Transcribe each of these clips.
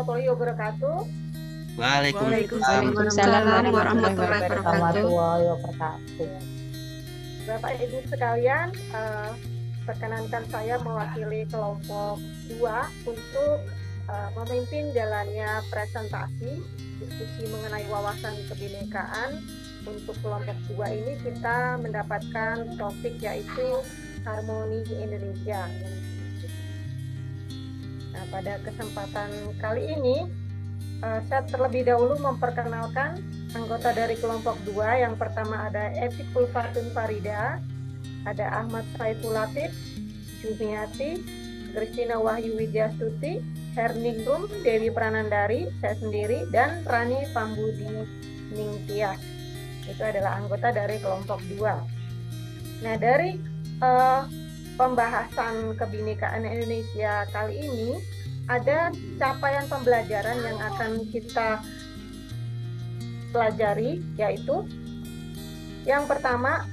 warahmatullahi wabarakatuh. Waalaikumsalam warahmatullahi wabarakatuh. Bapak Ibu sekalian, perkenankan saya mewakili kelompok 2 untuk memimpin jalannya presentasi diskusi mengenai wawasan kebinekaan. Untuk kelompok 2 ini kita mendapatkan topik yaitu harmoni Indonesia. Nah, pada kesempatan kali ini saya terlebih dahulu memperkenalkan anggota dari kelompok 2. Yang pertama ada Etik Ulfatun Farida, ada Ahmad Saiful Latif, Jumiati, Kristina Wahyu Widyastuti, Herningrum, Dewi Pranandari, saya sendiri, dan Rani Pambudi Ningtyas. Itu adalah anggota dari kelompok 2. Nah, dari pembahasan kebinekaan Indonesia kali ini ada capaian pembelajaran yang akan kita pelajari, yaitu yang pertama,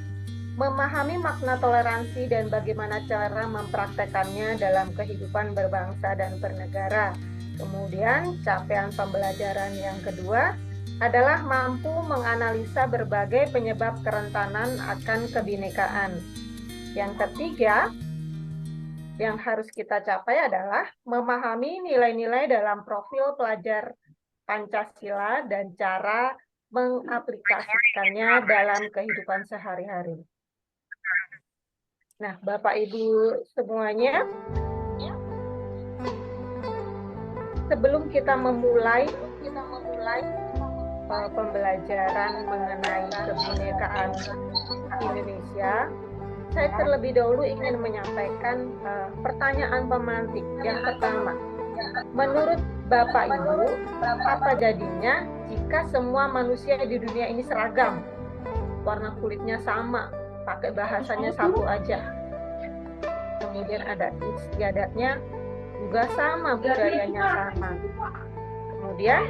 memahami makna toleransi dan bagaimana cara mempraktekannya dalam kehidupan berbangsa dan bernegara. Kemudian, capaian pembelajaran yang kedua adalah mampu menganalisa berbagai penyebab kerentanan akan kebinekaan. Yang ketiga, yang harus kita capai adalah memahami nilai-nilai dalam profil pelajar Pancasila dan cara mengaplikasikannya dalam kehidupan sehari-hari. Nah, Bapak Ibu semuanya, sebelum kita memulai pembelajaran mengenai kebinekaan Indonesia, saya terlebih dahulu ingin menyampaikan pertanyaan pemantik. Yang pertama, menurut Bapak Ibu, apa jadinya jika semua manusia di dunia ini seragam? Warna kulitnya sama, pakai bahasanya satu aja. Kemudian adat istiadatnya juga sama, budayanya sama. Kemudian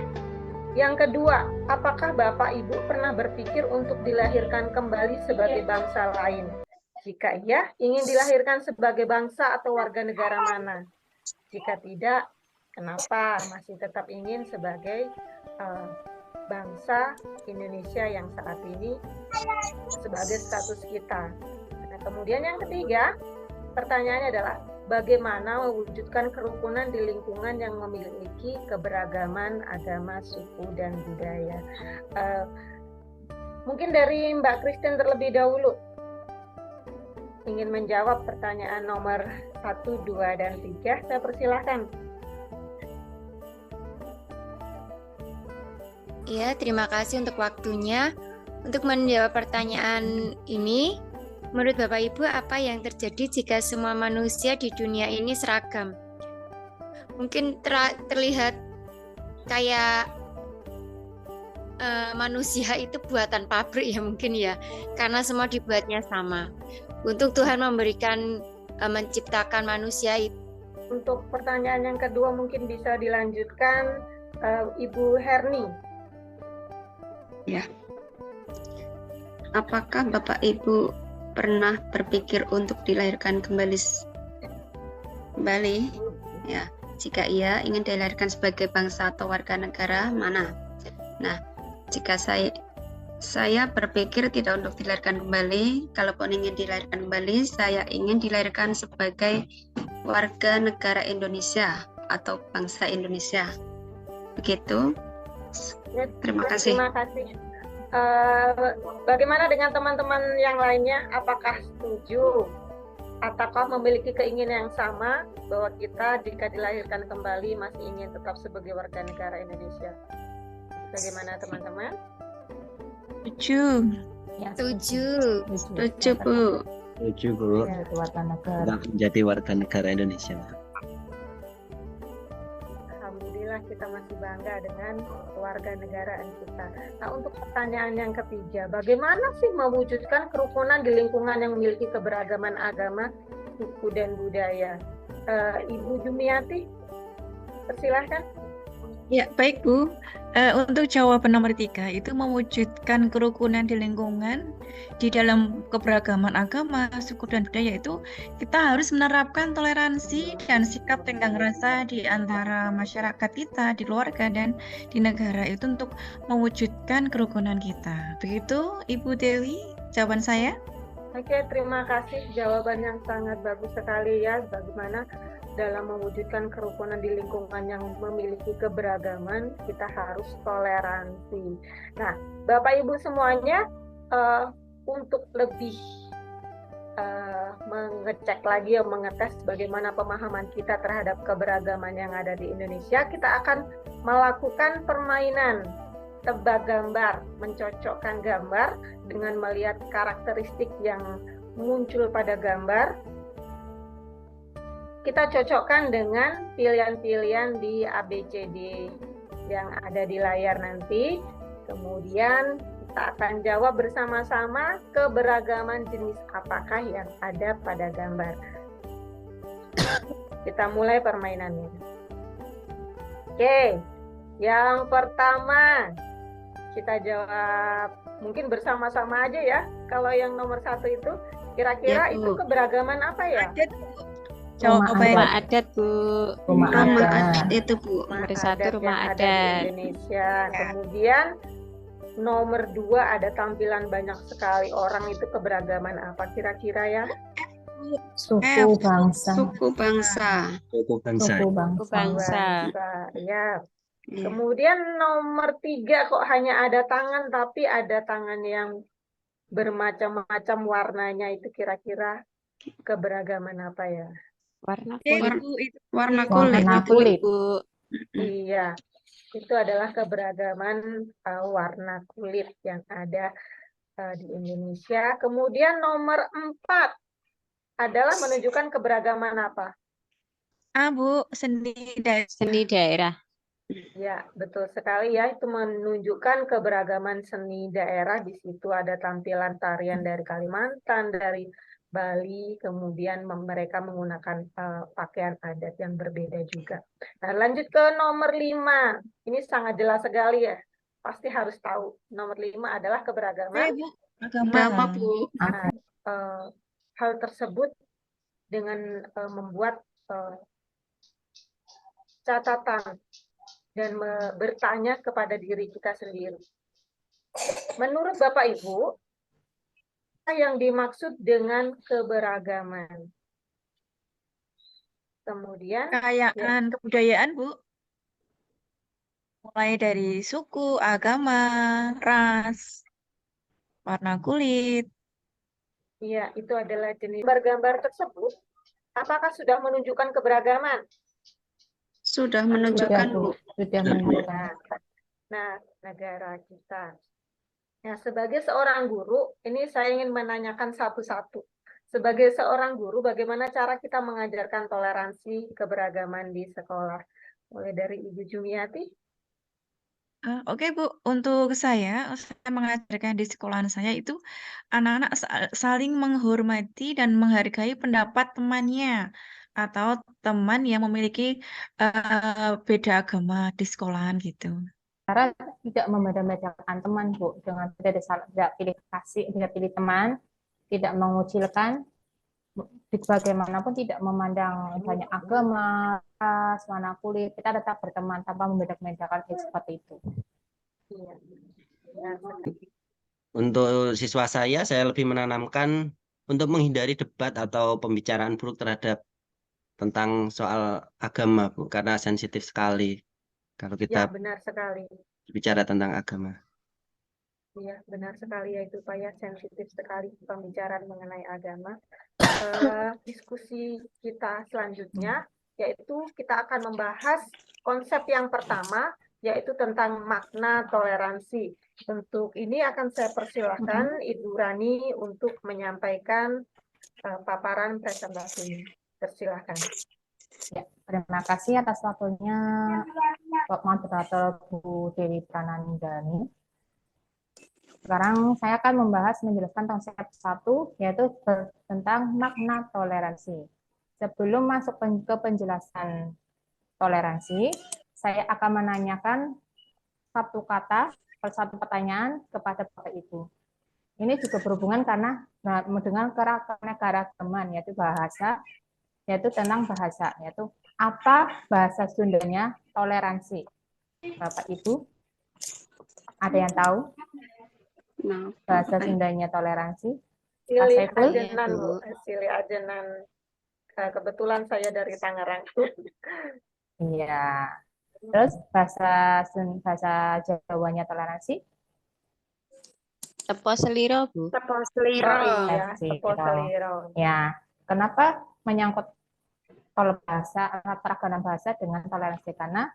yang kedua, apakah Bapak Ibu pernah berpikir untuk dilahirkan kembali sebagai bangsa lain? Jika iya, ingin dilahirkan sebagai bangsa atau warga negara mana? Jika tidak, kenapa masih tetap ingin sebagai bangsa Indonesia yang saat ini sebagai status kita? Nah, kemudian yang ketiga, pertanyaannya adalah bagaimana mewujudkan kerukunan di lingkungan yang memiliki keberagaman agama, suku, dan budaya? Mungkin dari Mbak Kristen terlebih dahulu ingin menjawab pertanyaan nomor 1, 2, dan 3. Saya persilahkan. Ya, terima kasih untuk waktunya. Untuk menjawab pertanyaan ini, menurut Bapak Ibu, apa yang terjadi jika semua manusia di dunia ini seragam? Mungkin terlihat kayak manusia itu buatan pabrik ya mungkin ya, karena semua dibuatnya sama. Untuk Tuhan memberikan menciptakan manusia itu. Untuk pertanyaan yang kedua mungkin bisa dilanjutkan Ibu Herni. Ya. Apakah Bapak Ibu pernah berpikir untuk dilahirkan kembali? Ya, jika iya, ingin dilahirkan sebagai bangsa atau warga negara mana? Nah, jika saya berpikir tidak untuk dilahirkan kembali. Kalaupun ingin dilahirkan kembali, saya ingin dilahirkan sebagai warga negara Indonesia atau bangsa Indonesia. Begitu. Terima kasih. Terima kasih. Bagaimana dengan teman-teman yang lainnya? Apakah setuju ataukah memiliki keinginan yang sama bahwa kita jika dilahirkan kembali masih ingin tetap sebagai warga negara Indonesia? Bagaimana teman-teman? Setuju. Ya, setuju. Setuju, Bu. Setuju, Bu. Ya. Menjadi warga negara Indonesia. Alhamdulillah kita masih bangga dengan warga negaraan kita. Nah, untuk pertanyaan yang ketiga, bagaimana sih mewujudkan kerukunan di lingkungan yang memiliki keberagaman agama, suku, dan budaya? Ibu Jumiati, persilahkan. Ya, baik Bu. Untuk jawaban nomor 3 itu mewujudkan kerukunan di lingkungan di dalam keberagaman agama, suku dan budaya itu kita harus menerapkan toleransi dan sikap tenggang rasa di antara masyarakat kita, di keluarga dan di negara itu untuk mewujudkan kerukunan kita. Begitu Ibu Dewi, jawaban saya. Oke, terima kasih. Jawaban yang sangat bagus sekali ya. Bagaimana dalam mewujudkan kerukunan di lingkungan yang memiliki keberagaman, kita harus toleransi. Nah, Bapak Ibu semuanya, untuk lebih mengecek lagi, mengetes bagaimana pemahaman kita terhadap keberagaman yang ada di Indonesia, kita akan melakukan permainan tebak gambar, mencocokkan gambar dengan melihat karakteristik yang muncul pada gambar. Kita cocokkan dengan pilihan-pilihan di ABCD yang ada di layar nanti. Kemudian kita akan jawab bersama-sama keberagaman jenis apakah yang ada pada gambar. Kita mulai permainannya. Oke, yang pertama kita jawab mungkin bersama-sama aja ya. Kalau yang nomor 1 itu kira-kira Ya, itu Bu. keberagaman apa ya? Adat, Bu. Jawab apa yang Rumah adat, Bu. Rumah adat itu Bu. Rumah Nomor 1 adat rumah yang ada di adat. Indonesia. Ya. Kemudian nomor 2 ada tampilan banyak sekali orang, itu keberagaman apa kira-kira ya? Suku bangsa. Suku bangsa. Suku bangsa. Suku Suku bangsa. bangsa. Ya. Ya. Kemudian nomor 3 kok hanya ada tangan, tapi ada tangan yang bermacam-macam warnanya, itu kira-kira keberagaman apa ya? Warna Eh, kulit. Bu, itu Warna Warna kulit itu. kulit. Bu. Iya, itu adalah keberagaman warna kulit yang ada di Indonesia. Kemudian nomor 4 adalah menunjukkan keberagaman apa? Bu, seni daerah. Seni daerah. Ya, betul sekali ya. Itu menunjukkan keberagaman seni daerah. Di situ ada tampilan tarian dari Kalimantan, dari Bali, kemudian mereka menggunakan pakaian adat yang berbeda juga. Nah, lanjut ke nomor 5. Ini sangat jelas sekali ya. Pasti harus tahu. Nomor 5 adalah keberagaman. Bu, agama. Agama Bu. Nah, hal tersebut dengan membuat catatan dan bertanya kepada diri kita sendiri. Menurut Bapak Ibu, apa yang dimaksud dengan keberagaman? Kemudian Kekayaan kebudayaan, Bu. Mulai dari suku, agama, ras, warna kulit. ya, itu adalah jenis gambar tersebut. Apakah sudah menunjukkan keberagaman? Sudah Sudah, menunjukkan Bu. Bu. Sudah menunjukkan. Nah, negara kita. Nah, sebagai seorang guru, ini saya ingin menanyakan satu-satu. Sebagai seorang guru, bagaimana cara kita mengajarkan toleransi keberagaman di sekolah? Mulai dari Ibu Jumiati. Oke Bu, untuk saya mengajarkan di sekolahan saya itu anak-anak saling menghormati dan menghargai pendapat temannya atau teman yang memiliki beda agama di sekolahan gitu. Cara tidak membeda-bedakan teman, Bu, dengan tidak pilih kasih, tidak pilih teman, tidak mengucilkan, bagaimanapun tidak memandang banyak agama, ras, warna kulit, kita tetap berteman tanpa membeda-bedakan seperti itu. Iya. Ya, Untuk siswa saya lebih menanamkan untuk menghindari debat atau pembicaraan buruk terhadap tentang soal agama, Bu, karena sensitif sekali kalau ya, kita benar sekali. bicara tentang agama. Iya, benar sekali ya itu Pak ya, sensitif sekali pembicaraan mengenai agama. Diskusi kita selanjutnya yaitu kita akan membahas konsep yang pertama, yaitu tentang makna toleransi. Untuk ini akan saya persilahkan Ibu Rani untuk menyampaikan paparan presentasi. Persilahkan. Ya, terima kasih atas waktunya Pak Moderator Bu Dewi Pranandani. Sekarang saya akan menjelaskan konsep 1, yaitu tentang makna toleransi. Sebelum masuk ke penjelasan toleransi, saya akan menanyakan satu kata, satu pertanyaan kepada Bapak Ibu. Ini juga berhubungan karena dengan keanekaragaman, yaitu bahasa, yaitu tentang bahasa, yaitu apa bahasa Sundanya toleransi. Bapak Ibu, ada yang tahu Maaf, bahasa Bapak. Sundanya toleransi? Silih Saiful? ajenan, Iya, Bu. Bu. Silih ajenan. Kebetulan saya dari Tangerang. Iya. Terus bahasa Jawanya toleransi? Tepo seliro, Bu. Tepung Oh seliro. iya, tepo seliro. Ya, kenapa menyangkut kalau bahasa keragaman bahasa dengan toleransi? Karena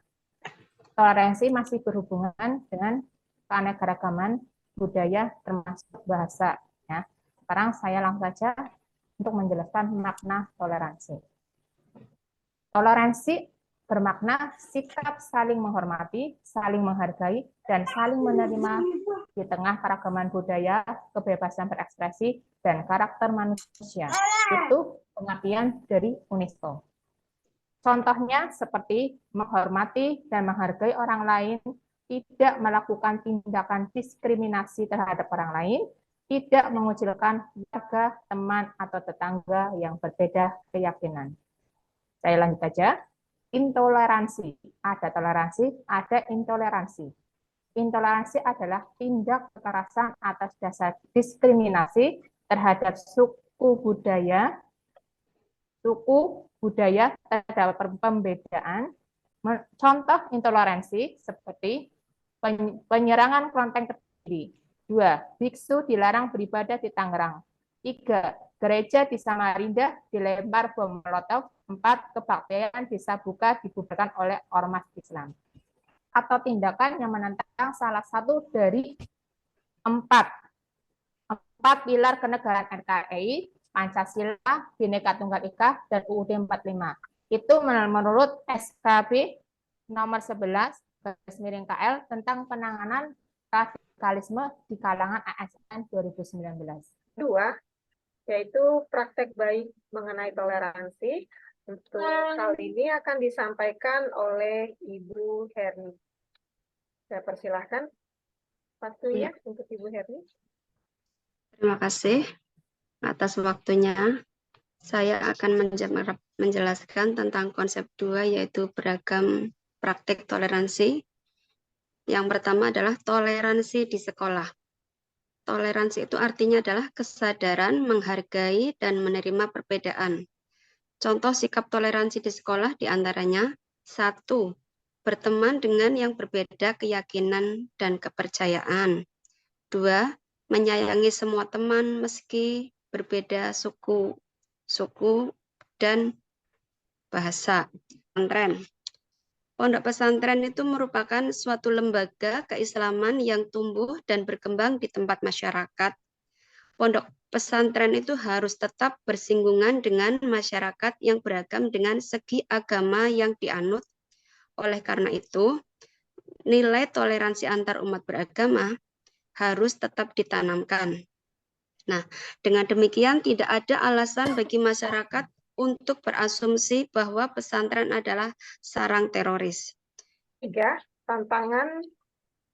toleransi masih berhubungan dengan keanekaragaman budaya termasuk bahasa. Ya. Sekarang saya langsung saja untuk menjelaskan makna toleransi. Toleransi bermakna sikap saling menghormati, saling menghargai, dan saling menerima di tengah keragaman budaya, kebebasan berekspresi, dan karakter manusia. Itu pengertian dari UNESCO. Contohnya seperti menghormati dan menghargai orang lain, tidak melakukan tindakan diskriminasi terhadap orang lain, tidak mengucilkan warga, teman, atau tetangga yang berbeda keyakinan. Saya lanjut saja. Intoleransi. Ada toleransi, ada intoleransi. Intoleransi adalah tindak kekerasan atas dasar diskriminasi terhadap suku budaya terdapat pembedaan. Contoh intoleransi seperti penyerangan kelenteng Kediri. 2. Biksu dilarang beribadah di Tangerang. 3. Gereja di Samarinda dilempar bom molotov. 4. Kebaktian di Sabuga dibubarkan oleh ormas Islam. Atau tindakan yang menentang salah satu dari 4 pilar kenegaraan NKRI, Pancasila, Bhinneka Tunggal Ika, dan UUD 45. Itu menurut SKB nomor 11 /KL tentang penanganan radikalisme di kalangan ASN 2019. 2, yaitu praktek baik mengenai toleransi. Untuk hal ini akan disampaikan oleh Ibu Herni. Saya persilahkan waktunya untuk Ibu Herni. Terima kasih atas waktunya. Saya akan menjelaskan tentang konsep 2, yaitu beragam praktik toleransi. Yang pertama adalah toleransi di sekolah. Toleransi itu artinya adalah kesadaran menghargai dan menerima perbedaan. Contoh sikap toleransi di sekolah diantaranya 1. Berteman dengan yang berbeda keyakinan dan kepercayaan. 2. Menyayangi semua teman meski berbeda suku dan bahasa. Pesantren. Pondok pesantren itu merupakan suatu lembaga keislaman yang tumbuh dan berkembang di tempat masyarakat. Pondok pesantren itu harus tetap bersinggungan dengan masyarakat yang beragam dengan segi agama yang dianut. Oleh karena itu, nilai toleransi antar umat beragama harus tetap ditanamkan. Nah, dengan demikian tidak ada alasan bagi masyarakat untuk berasumsi bahwa pesantren adalah sarang teroris. 3, tantangan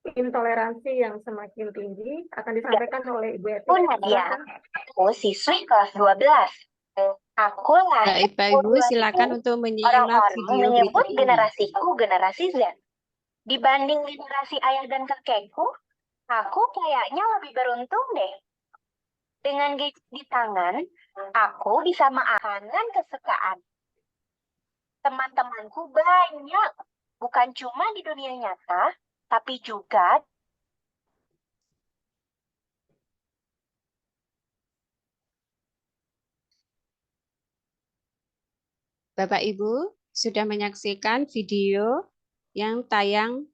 intoleransi yang semakin tinggi akan disampaikan oleh Ibu Eti. Nadia, aku siswi kelas 12. Aku lahir Baik, Pak Ibu, silakan untuk menyimak orang-orang video menyebut berikut ini. generasiku generasi Z. Dibanding generasi ayah dan kakekku, aku kayaknya lebih beruntung deh. Dengan gadget di tangan, aku bisa makanan kesukaan. Teman-temanku banyak, bukan cuma di dunia nyata, tapi juga Bapak Ibu sudah menyaksikan video yang tayang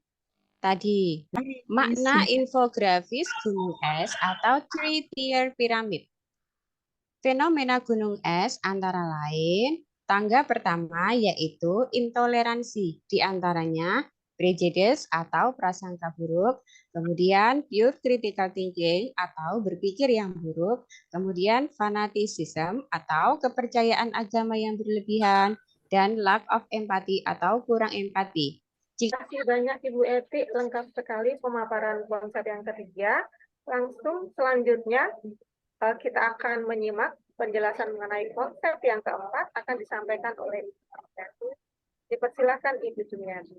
tadi. Makna infografis gunung es atau three-tier pyramid. Fenomena gunung es antara lain, tangga pertama yaitu intoleransi, di antaranya prejudice atau prasangka buruk, kemudian pure critical thinking atau berpikir yang buruk, kemudian fanaticism atau kepercayaan agama yang berlebihan, dan lack of empathy atau kurang empati. Terima kasih banyak Ibu Eti, lengkap sekali pemaparan konsep yang ketiga. Langsung selanjutnya kita akan menyimak penjelasan mengenai konsep yang keempat akan disampaikan oleh Ibu Eti. Dipersilakan Ibu Jumiati.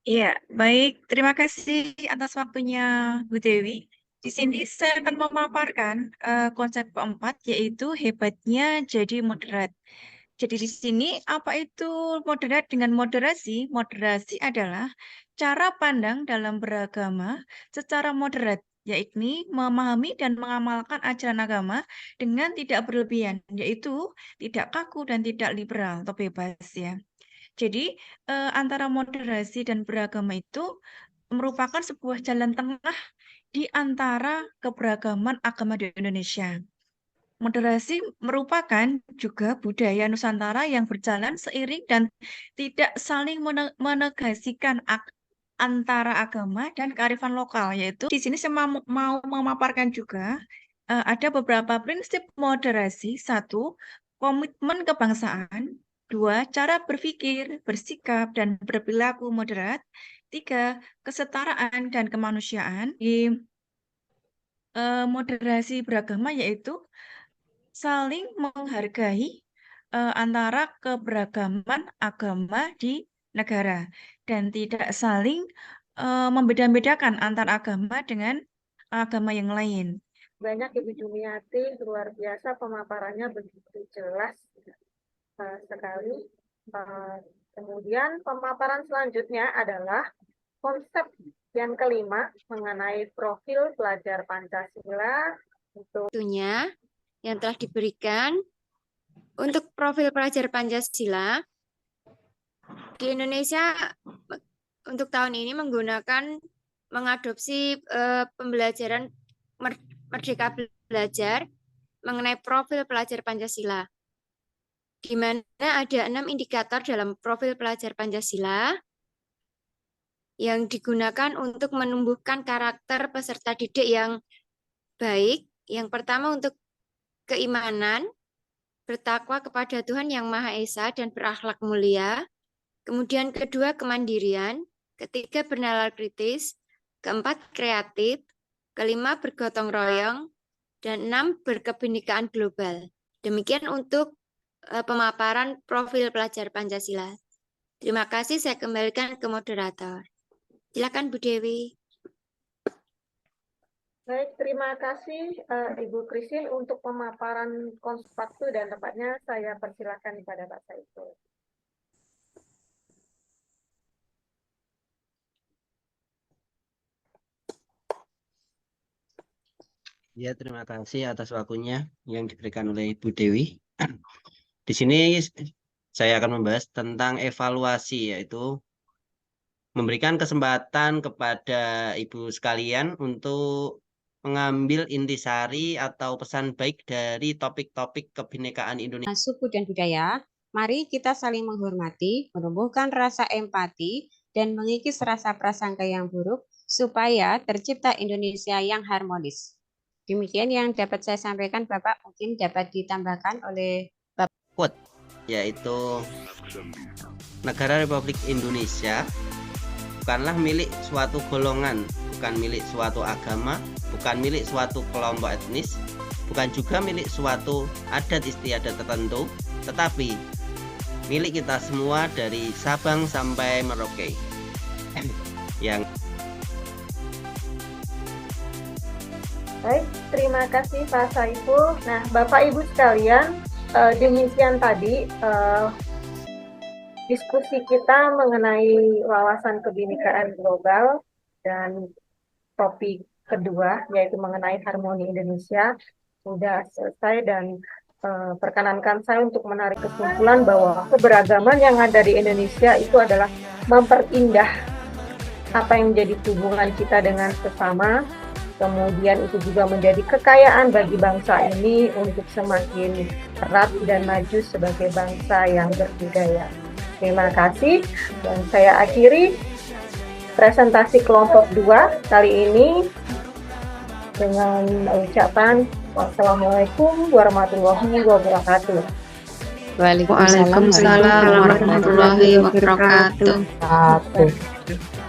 Iya, baik. Terima kasih atas waktunya, Bu Dewi. Di sini saya akan memaparkan konsep keempat, yaitu hebatnya jadi moderat. Jadi di sini apa itu moderat dengan moderasi? Moderasi adalah cara pandang dalam beragama secara moderat, yakni memahami dan mengamalkan ajaran agama dengan tidak berlebihan, yaitu tidak kaku dan tidak liberal atau bebas ya. Jadi antara moderasi dan beragama itu merupakan sebuah jalan tengah di antara keberagaman agama di Indonesia. Moderasi merupakan juga budaya Nusantara yang berjalan seiring dan tidak saling menegasikan antara agama dan kearifan lokal, yaitu di sini saya mau memaparkan juga ada beberapa prinsip moderasi. Satu, komitmen kebangsaan. Dua, cara berpikir, bersikap, dan berperilaku moderat. Tiga, kesetaraan dan kemanusiaan. Di moderasi beragama yaitu saling menghargai antara keberagaman agama di negara dan tidak saling membeda-bedakan antar agama dengan agama yang lain. Banyak Ibu Jumiati, luar biasa pemaparannya begitu jelas sekali. Kemudian pemaparan selanjutnya adalah konsep yang kelima mengenai profil pelajar Pancasila. Waktunya yang telah diberikan untuk profil pelajar Pancasila di Indonesia untuk tahun ini mengadopsi pembelajaran Merdeka Belajar mengenai profil pelajar Pancasila, di mana ada 6 indikator dalam profil pelajar Pancasila yang digunakan untuk menumbuhkan karakter peserta didik yang baik. Yang pertama untuk keimanan, bertakwa kepada Tuhan Yang Maha Esa dan berakhlak mulia. Kemudian kedua, kemandirian. Ketiga, bernalar kritis. Keempat, kreatif. Kelima, bergotong royong. Dan 6, berkebinekaan global. Demikian untuk pemaparan profil pelajar Pancasila. Terima kasih, saya kembalikan ke moderator. Silakan Bu Dewi. Baik, terima kasih Ibu Christine untuk pemaparan konsep waktu dan tepatnya saya persilakan kepada Pak Saiful. Ya, terima kasih atas waktunya yang diberikan oleh Ibu Dewi. Di sini saya akan membahas tentang evaluasi, yaitu memberikan kesempatan kepada Ibu sekalian untuk mengambil intisari atau pesan baik dari topik-topik kebinekaan Indonesia. Suku dan budaya, mari kita saling menghormati, menumbuhkan rasa empati, dan mengikis rasa prasangka yang buruk supaya tercipta Indonesia yang harmonis. Demikian yang dapat saya sampaikan, Bapak. Mungkin dapat ditambahkan oleh Bapak. Quote, yaitu Negara Republik Indonesia bukanlah milik suatu golongan, bukan milik suatu agama, bukan milik suatu kelompok etnis, bukan juga milik suatu adat istiadat tertentu, tetapi milik kita semua dari Sabang sampai Merauke. Yang baik, terima kasih Pak Saiful. Nah, Bapak Ibu sekalian, demikian tadi diskusi kita mengenai wawasan kebinekaan global dan topik kedua yaitu mengenai harmoni Indonesia sudah selesai dan perkenankan saya untuk menarik kesimpulan bahwa keberagaman yang ada di Indonesia itu adalah memperindah apa yang menjadi hubungan kita dengan sesama. Kemudian itu juga menjadi kekayaan bagi bangsa ini untuk semakin erat dan maju sebagai bangsa yang berbudaya. Terima kasih dan saya akhiri presentasi kelompok 2 kali ini dengan ucapan wassalamualaikum warahmatullahi wabarakatuh. Waalaikumsalam warahmatullahi wabarakatuh. Yuk.